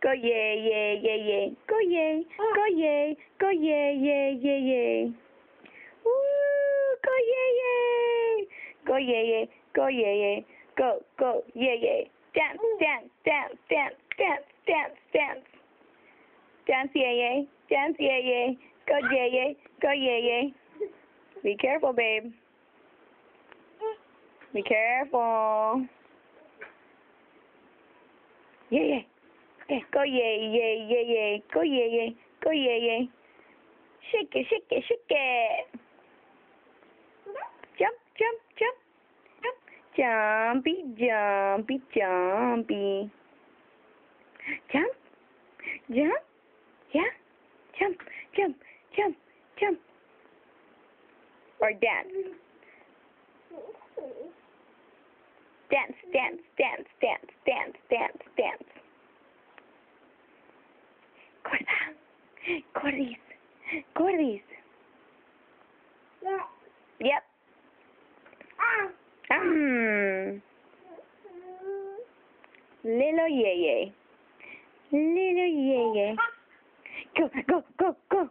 Go yay, yay, yay, yay. Go yay, go yay, go yay, yay, yay, yay. Woo! Go yay, yay. Go yay, yay, go yay, yay. Go, yay, yay. Dance, dance, dance, dance, dance, dance, dance. Dance, yay, yay. Dance, yay, yay. Go yay, yay, go yay, yay. Be careful, babe. Be careful. Yay, yay. Okay, go yay, yay, yay, yay. Go yay, yay. Go yay, yay. Shake it, shake it, shake it. Jump, jump, jump. Jump. Jumpy, jumpy, jumpy. Jump. Jump. Yeah. Jump, jump, jump, jump. Or dance. Dance, dance, dance, dance, dance, dance, dance. Gorda. Gordis. Gordis. Yep. Little yay yay. Little yay yay. Go, go, go, go.